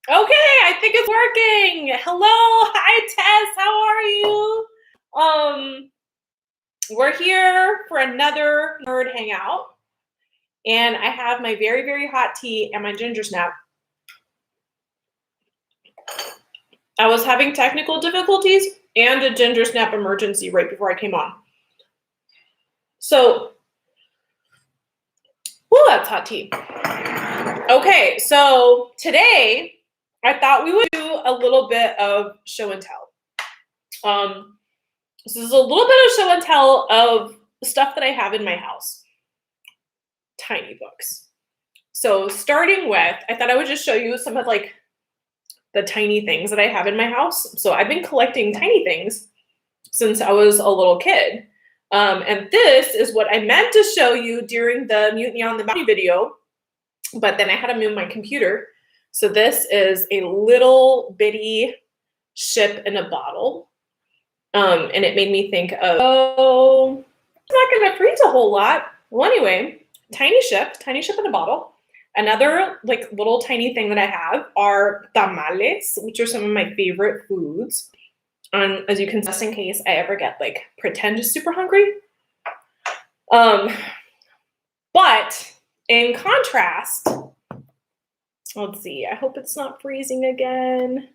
Okay, I think it's working. Hello, hi Tess, how are you? We're here for another nerd hangout, and I have my very, very hot tea and my ginger snap. I was having technical difficulties and a ginger snap emergency right before I came on. So, that's hot tea. Okay, so today I thought we would do a little bit of show and tell. This is a little bit of show and tell of stuff that I have in my house. Tiny books. So starting with, I thought I would just show you some of like the tiny things that I have in my house. So I've been collecting tiny things since I was a little kid. And this is what I meant to show you during the Mutiny on the Bounty video, but then I had to move my computer. So this is a little bitty ship in a bottle. And it made me think of, oh, it's not going to freeze a whole lot. Well, anyway, tiny ship in a bottle. Another like little tiny thing that I have are tamales, which are some of my favorite foods. As you can, just in case I ever get like pretend super hungry. But in contrast, let's see, I hope it's not freezing again.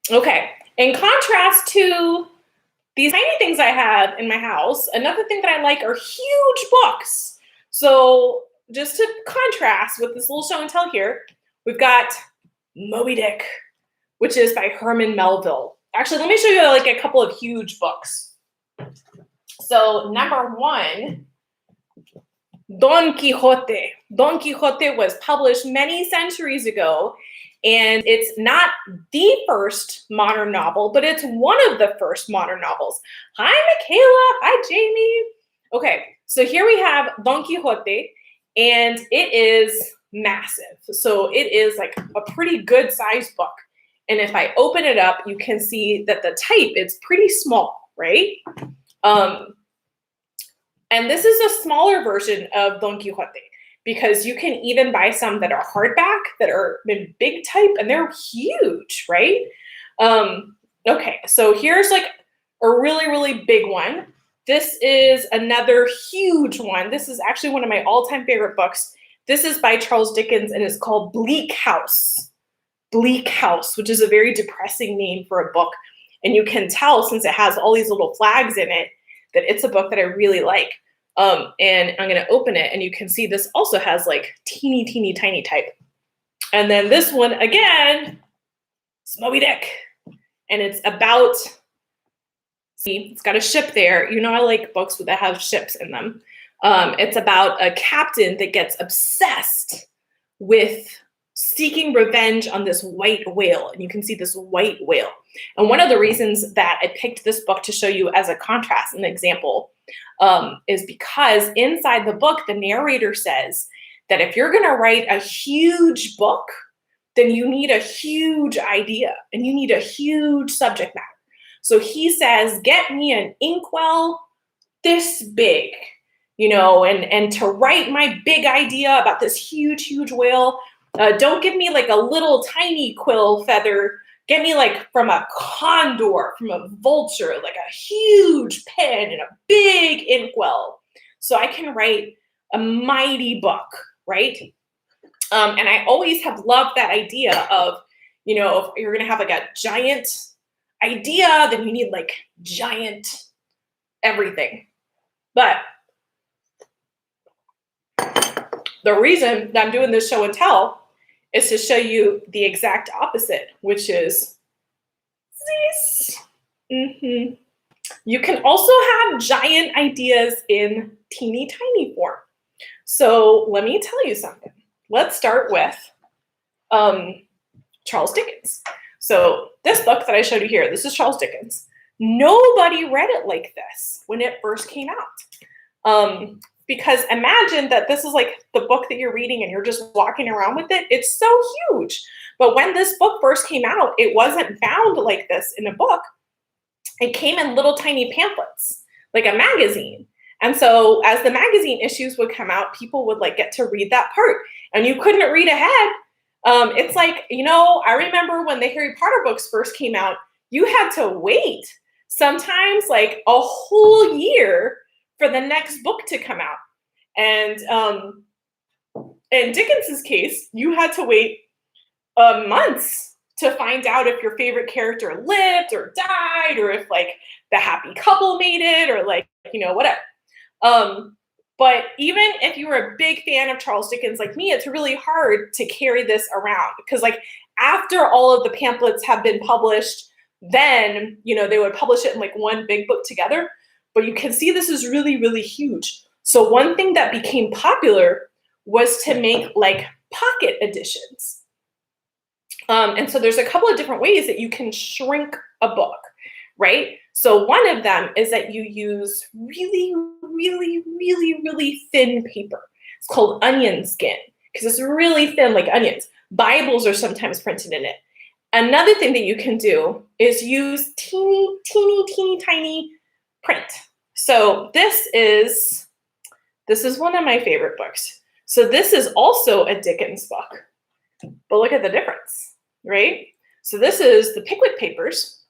Okay, in contrast to these tiny things I have in my house, another thing that I like are huge books. So just to contrast with this little show and tell here, we've got Moby Dick, which is by Herman Melville. Actually, let me show you like a couple of huge books. So number one, Don Quixote. Don Quixote was published many centuries ago, and it's not the first modern novel, but it's one of the first modern novels. Hi, Michaela. Hi, Jamie. Okay, so here we have Don Quixote, and it is massive. So it is like a pretty good sized book. And if I open it up, you can see that the type is pretty small, right? And this is a smaller version of Don Quixote because you can even buy some that are hardback that are in big type and they're huge, right? Okay, so here's like a really, really big one. This is another huge one. This is actually one of my all-time favorite books. This is by Charles Dickens and it's called Bleak House. Bleak House, which is a very depressing name for a book. And you can tell since it has all these little flags in it that it's a book that I really like. And I'm going to open it and you can see this also has like teeny, teeny, tiny type. And then this one again, it's Moby Dick. And it's about, see, it's got a ship there. You know, I like books that have ships in them. It's about a captain that gets obsessed with seeking revenge on this white whale. And you can see this white whale. And one of the reasons that I picked this book to show you as a contrast, an example, is because inside the book, the narrator says that if you're going to write a huge book, then you need a huge idea and you need a huge subject matter. So he says, get me an inkwell this big, you know, and to write my big idea about this huge, huge whale, don't give me like a little tiny quill feather. Get me like from a condor, from a vulture, like a huge pen and a big inkwell. So I can write a mighty book, right? And I always have loved that idea of, you know, if you're going to have like a giant idea, then you need like giant everything. But the reason that I'm doing this show and tell is to show you the exact opposite, which is this. You can also have giant ideas in teeny tiny form. So let me tell you something. Let's start with Charles Dickens. So this book that I showed you here, this is Charles Dickens. Nobody read it like this when it first came out. Because imagine that this is like the book that you're reading and you're just walking around with it. It's so huge. But when this book first came out, it wasn't bound like this in a book. It came in little tiny pamphlets, like a magazine. And so as the magazine issues would come out, people would like get to read that part, and you couldn't read ahead. It's like, I remember when the Harry Potter books first came out, you had to wait sometimes like a whole year for the next book to come out. And in Dickens's case, you had to wait months to find out if your favorite character lived or died, or if like the happy couple made it, or like, whatever. But even if you were a big fan of Charles Dickens like me, it's really hard to carry this around, because like after all of the pamphlets have been published, then, they would publish it in like one big book together. But you can see this is really, really huge. So one thing that became popular was to make like pocket editions. And so there's a couple of different ways that you can shrink a book, right? So one of them is that you use really, really, really, really thin paper. It's called onion skin, because it's really thin like onions. Bibles are sometimes printed in it. Another thing that you can do is use teeny, teeny, teeny, tiny print. So this is one of my favorite books. So this is also a Dickens book, but look at the difference, right? So this is the Pickwick Papers,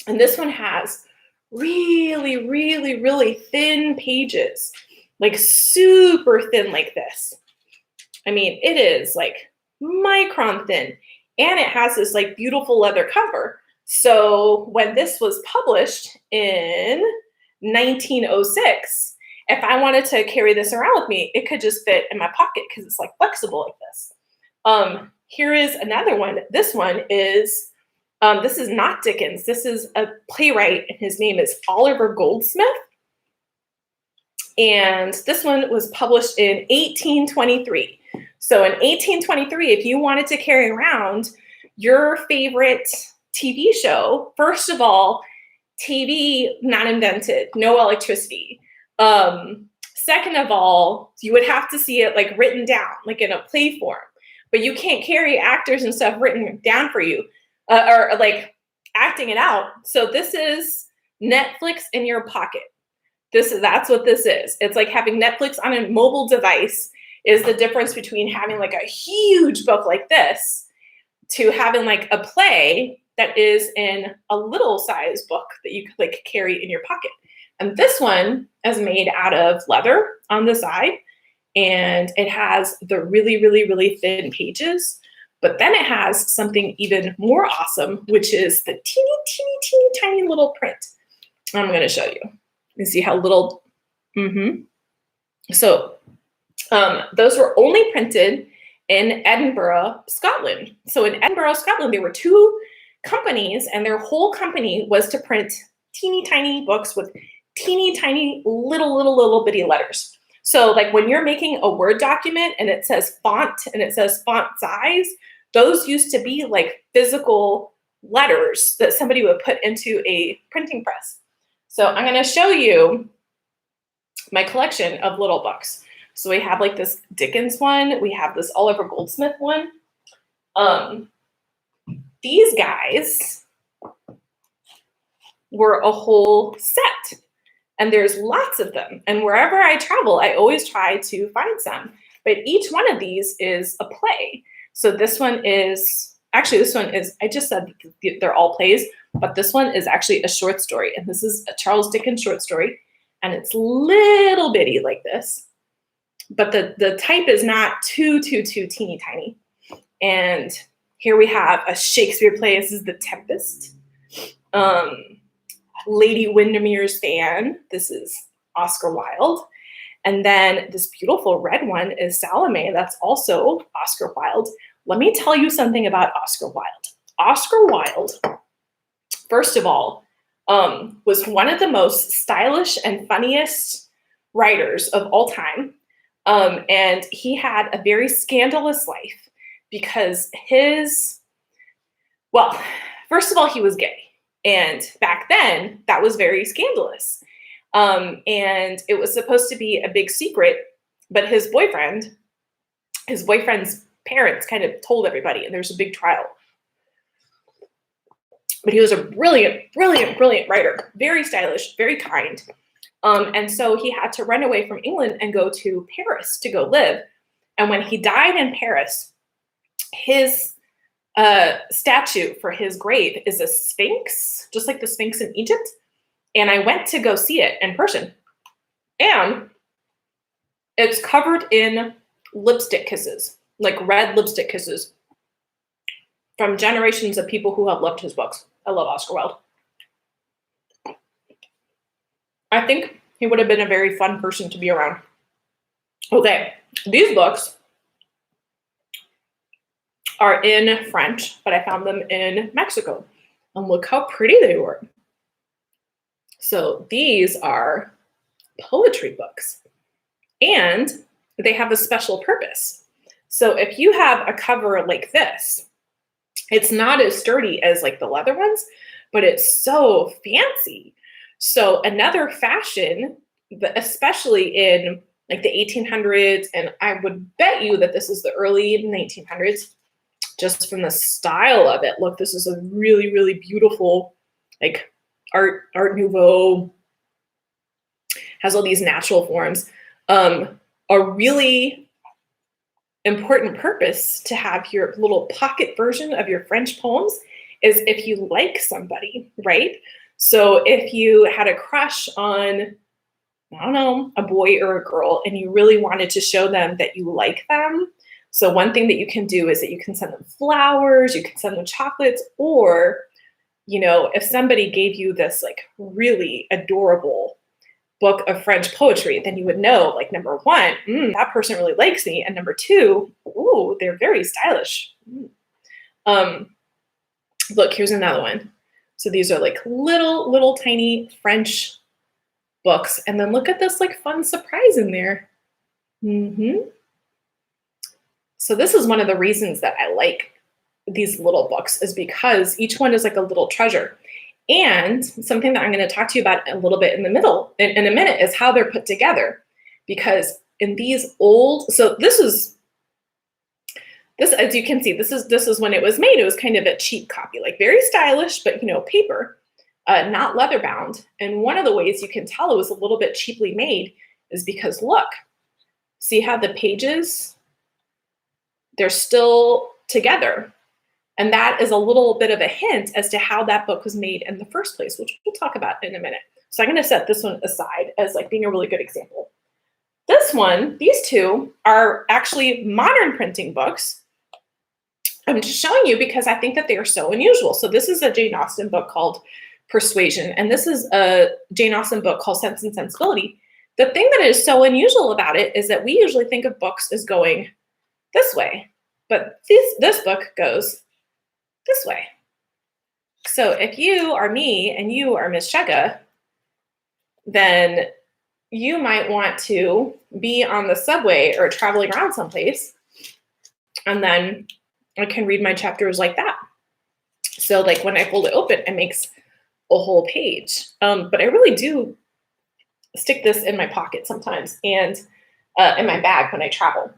and this one has really, really, really thin pages, like super thin like this. I mean, it is like micron thin, and it has this like beautiful leather cover. So when this was published in 1906, if I wanted to carry this around with me, it could just fit in my pocket because it's like flexible like this. Here is another one. This one is, this is not Dickens. This is a playwright, and his name is Oliver Goldsmith. And this one was published in 1823. So in 1823, if you wanted to carry around your favorite TV show, first of all, TV not invented, no electricity. Second of all, you would have to see it like written down, like in a play form, but you can't carry actors and stuff written down for you, or like acting it out. So this is Netflix in your pocket. That's what this is. It's like having Netflix on a mobile device is the difference between having like a huge book like this to having like a play that is in a little size book that you could like carry in your pocket. And this one is made out of leather on the side, and it has the really, really, really thin pages. But then it has something even more awesome, which is the teeny, teeny, teeny, tiny little print. I'm going to show you. You see how little. So those were only printed in Edinburgh, Scotland. So in Edinburgh, Scotland, there were two companies, and their whole company was to print teeny tiny books with teeny tiny little bitty letters. So like when you're making a Word document and it says font and it says font size, those used to be like physical letters that somebody would put into a printing press. So I'm going to show you my collection of little books. So we have like this Dickens one. We have this Oliver Goldsmith one. These guys were a whole set, and there's lots of them. And wherever I travel, I always try to find some. But each one of these is a play. So this one is, I just said they're all plays, but this one is actually a short story. And this is a Charles Dickens short story. And it's little bitty like this. But the type is not too teeny tiny. And here we have a Shakespeare play. This is The Tempest. Lady Windermere's Fan. This is Oscar Wilde. And then this beautiful red one is Salome. That's also Oscar Wilde. Let me tell you something about Oscar Wilde. Oscar Wilde, first of all, was one of the most stylish and funniest writers of all time. And he had a very scandalous life because first of all, he was gay. And back then, that was very scandalous. And it was supposed to be a big secret, but his boyfriend's parents kind of told everybody, and there's a big trial. But he was a brilliant, brilliant, brilliant writer, very stylish, very kind. And so he had to run away from England and go to Paris to go live. And when he died in Paris, his statue for his grave is a sphinx, just like the Sphinx in Egypt. And I went to go see it in person. And it's covered in lipstick kisses, like red lipstick kisses from generations of people who have loved his books. I love Oscar Wilde. I think he would have been a very fun person to be around. Okay, these books are in French, but I found them in Mexico. And look how pretty they were. So these are poetry books, and they have a special purpose. So if you have a cover like this, it's not as sturdy as like the leather ones, but it's so fancy. So another fashion, especially in like the 1800s, and I would bet you that this is the early 1900s, just from the style of it. Look, this is a really, really beautiful, like Art Nouveau, has all these natural forms. A really important purpose to have your little pocket version of your French poems is if you like somebody, right? So if you had a crush on, I don't know, a boy or a girl, and you really wanted to show them that you like them, so one thing that you can do is that you can send them flowers, you can send them chocolates, or, you know, if somebody gave you this like really adorable book of French poetry, then you would know, like, number one, that person really likes me, and number two, ooh, they're very stylish. Look, here's another one. So these are like little tiny French books, and then look at this like fun surprise in there. So this is one of the reasons that I like these little books, is because each one is like a little treasure. And something that I'm going to talk to you about a little bit in the middle in a minute is how they're put together. Because in these old, so this, as you can see, this is when it was made. It was kind of a cheap copy, like very stylish, but, you know, paper, not leather bound. And one of the ways you can tell it was a little bit cheaply made is because, look, see how the pages, they're still together. And that is a little bit of a hint as to how that book was made in the first place, which we'll talk about in a minute. So I'm going to set this one aside as like being a really good example. This one, these two are actually modern printing books. I'm just showing you because I think that they are so unusual. So this is a Jane Austen book called Persuasion, and this is a Jane Austen book called Sense and Sensibility. The thing that is so unusual about it is that we usually think of books as going this way, but this book goes this way. So if you are me and you are Miss Shega, then you might want to be on the subway or traveling around someplace, and then I can read my chapters like that. So like when I fold it open, it makes a whole page. But I really do stick this in my pocket sometimes and in my bag when I travel.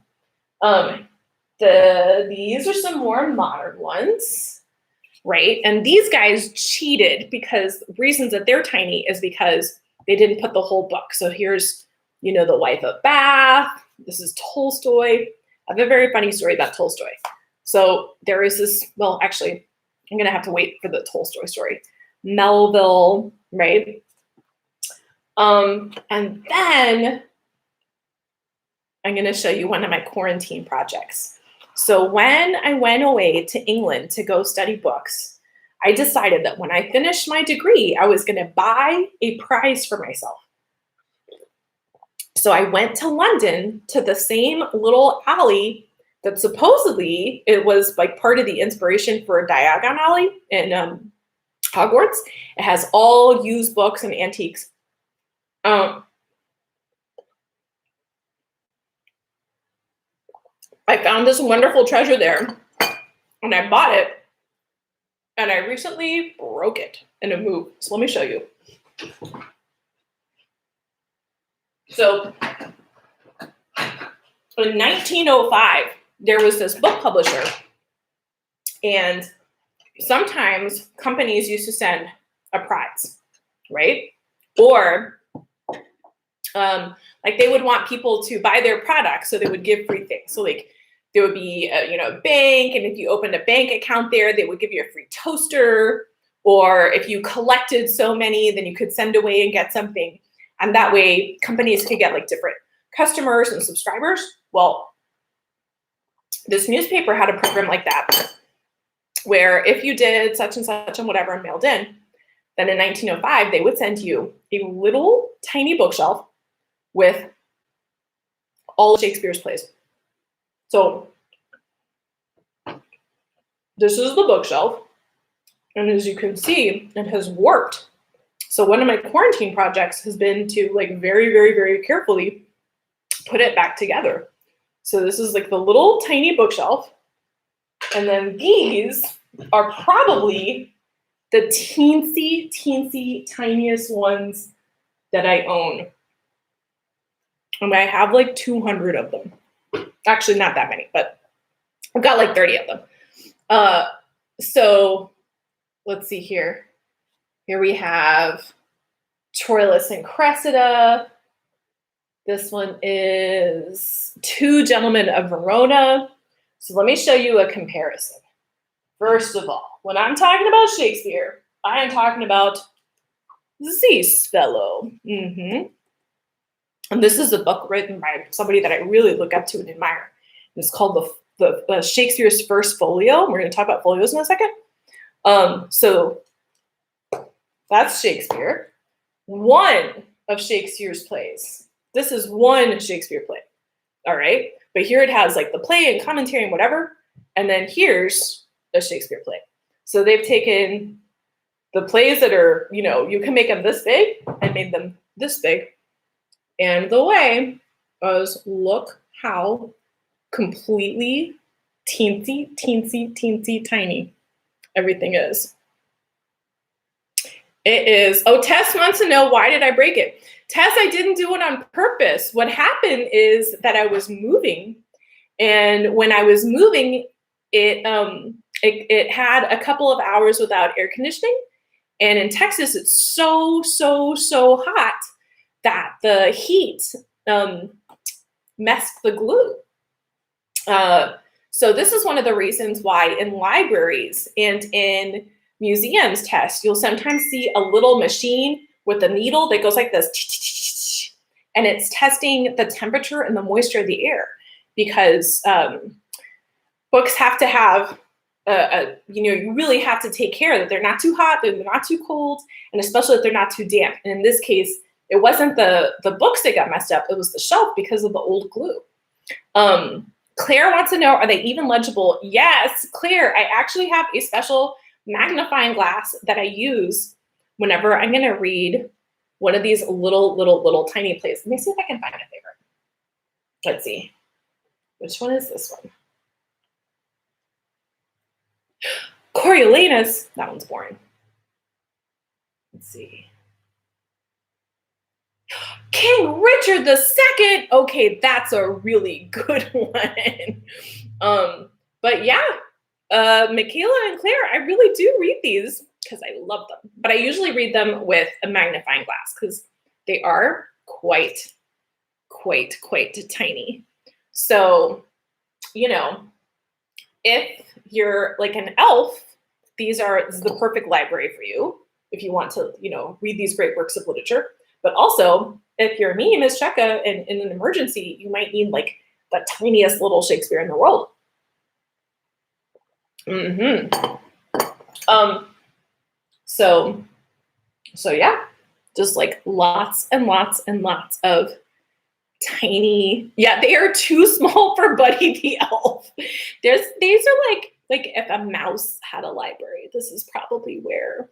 These are some more modern ones, right? And these guys cheated because the reasons that they're tiny is because they didn't put the whole book. So here's, you know, The Wife of Bath. This is Tolstoy. I have a very funny story about Tolstoy. So there is this, well, actually, I'm going to have to wait for the Tolstoy story. Melville, right? And then I'm going to show you one of my quarantine projects. So when I went away to England to go study books, I decided that when I finished my degree, I was going to buy a prize for myself. So I went to London to the same little alley that supposedly it was like part of the inspiration for Diagon Alley in Hogwarts. It has all used books and antiques. I found this wonderful treasure there, and I bought it, and I recently broke it in a move. So let me show you. So in 1905, there was this book publisher, and sometimes companies used to send a prize, right? Or Like they would want people to buy their products, so they would give free things. So like there would be a bank, and if you opened a bank account there, they would give you a free toaster. Or if you collected so many, then you could send away and get something. And that way companies could get like different customers and subscribers. Well, this newspaper had a program like that, where if you did such and such and whatever and mailed in, then in 1905, they would send you a little tiny bookshelf with all of Shakespeare's plays. So this is the bookshelf. And as you can see, it has warped. So one of my quarantine projects has been to like very, very, very carefully put it back together. So this is like the little tiny bookshelf. And then these are probably the teensy, teensy, tiniest ones that I own. And I have like 200 of them. Actually, not that many, but I've got like 30 of them. So let's see here. Here we have Troilus and Cressida. This one is Two Gentlemen of Verona. So let me show you a comparison. First of all, when I'm talking about Shakespeare, I am talking about this fellow. And this is a book written by somebody that I really look up to and admire. It's called the Shakespeare's First Folio. We're going to talk about folios in a second. So that's Shakespeare. One of Shakespeare's plays. This is one Shakespeare play. All right. But here it has like the play and commentary and whatever. And then here's a Shakespeare play. So they've taken the plays that are, you can make them this big and made them this big. And the way was, look how completely teensy, teensy, teensy tiny everything is. It is, Tess wants to know, why did I break it? Tess, I didn't do it on purpose. What happened is that I was moving, and when I was moving, it had a couple of hours without air conditioning, and in Texas, it's so, so, so hot that the heat messed the glue. So this is one of the reasons why in libraries and in museums tests, you'll sometimes see a little machine with a needle that goes like this, and it's testing the temperature and the moisture of the air, because books have to have, you really have to take care that they're not too hot, they're not too cold, and especially if they're not too damp. And in this case, it wasn't the books that got messed up, it was the shelf because of the old glue. Claire wants to know, are they even legible? Yes, Claire, I actually have a special magnifying glass that I use whenever I'm going to read one of these little tiny plays. Let me see if I can find a favorite. Let's see. Which one is this one? Coriolanus. That one's boring. Let's see. King Richard II. Okay, that's a really good one. But yeah, Michaela and Claire, I really do read these because I love them. But I usually read them with a magnifying glass because they are quite tiny. So, if you're like an elf, this is the perfect library for you if you want to, read these great works of literature. But also, if you're me, Miss Cheka, and in an emergency, you might need like the tiniest little Shakespeare in the world. So yeah, just like lots and lots and lots of tiny, they are too small for Buddy the Elf. These are like if a mouse had a library, this is probably where,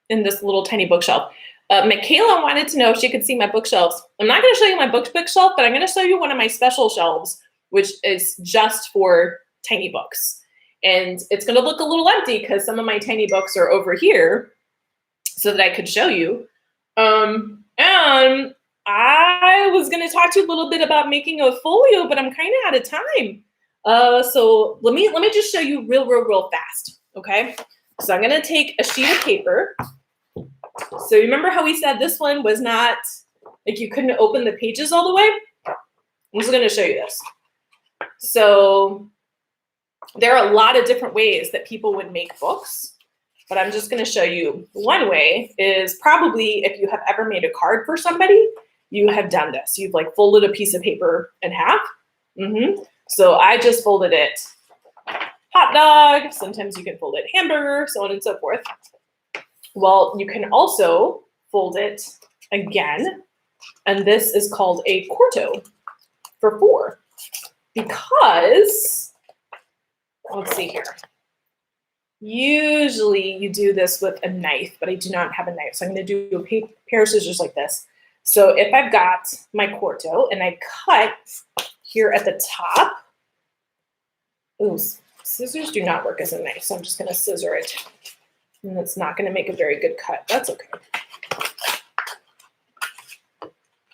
in this little tiny bookshelf. Michaela wanted to know if she could see my bookshelves. I'm not going to show you my bookshelf, but I'm going to show you one of my special shelves, which is just for tiny books. And it's going to look a little empty because some of my tiny books are over here so that I could show you. And I was going to talk to you a little bit about making a folio, but I'm kind of out of time. So let me just show you real fast. Okay. So I'm going to take a sheet of paper So remember how we said this one was not, like you couldn't open the pages all the way? I'm just gonna show you this. So there are a lot of different ways that people would make books, but I'm just gonna show you one way is probably if you have ever made a card for somebody, you have done this. You've like folded a piece of paper in half. So I just folded it hot dog. Sometimes you can fold it hamburger, so on and so forth. Well, you can also fold it again, and this is called a quarto for 4 because, let's see here. Usually you do this with a knife, but I do not have a knife, so I'm going to do a pair of scissors like this. So if I've got my quarto and I cut here at the top, ooh, scissors do not work as a knife, so I'm just going to scissor it. And it's not going to make a very good cut. That's okay.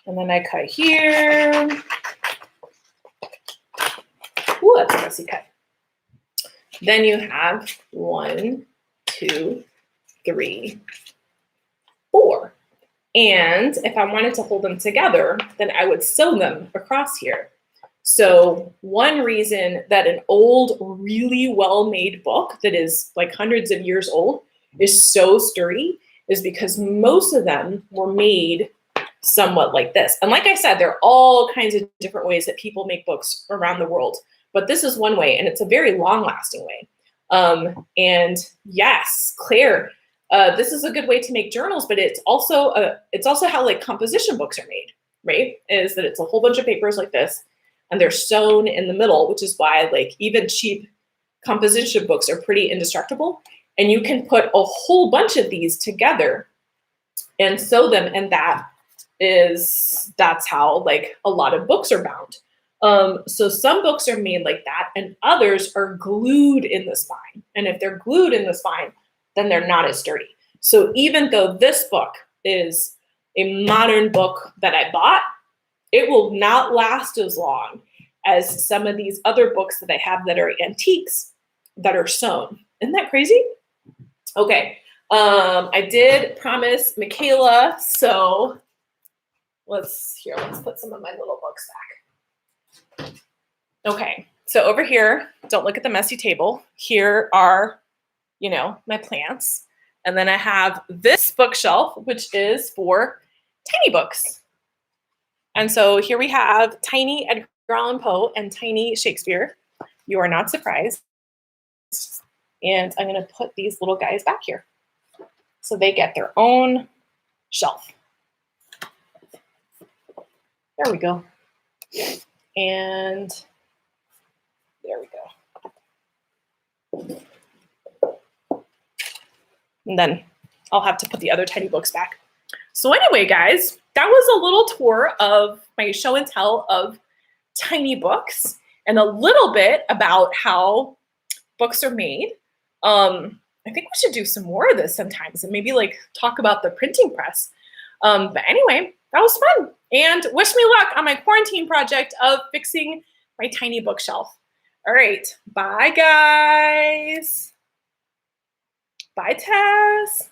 And then I cut here. Ooh, that's a messy cut. Then you have 1, 2, 3, 4. And if I wanted to hold them together, then I would sew them across here. So one reason that an old, really well-made book that is like hundreds of years old is so sturdy is because most of them were made somewhat like this. And like I said, there are all kinds of different ways that people make books around the world, but this is one way, and it's a very long-lasting way. And yes, Claire, this is a good way to make journals, but it's also how like composition books are made, right? Is that it's a whole bunch of papers like this, and they're sewn in the middle, which is why like even cheap composition books are pretty indestructible. And you can put a whole bunch of these together and sew them, and that's how like a lot of books are bound. So some books are made like that, and others are glued in the spine. And if they're glued in the spine, then they're not as sturdy. So even though this book is a modern book that I bought, it will not last as long as some of these other books that I have that are antiques that are sewn. Isn't that crazy? Okay, I did promise Michaela, so let's put some of my little books back. Okay, so over here, don't look at the messy table. Here are, my plants. And then I have this bookshelf, which is for tiny books. And so here we have tiny Edgar Allan Poe and tiny Shakespeare. You are not surprised. And I'm going to put these little guys back here so they get their own shelf. There we go. And there we go. And then I'll have to put the other tiny books back. So anyway, guys, that was a little tour of my show and tell of tiny books and a little bit about how books are made. I think we should do some more of this sometimes and maybe like talk about the printing press. But anyway, that was fun. And wish me luck on my quarantine project of fixing my tiny bookshelf. All right, bye guys. Bye, Tess.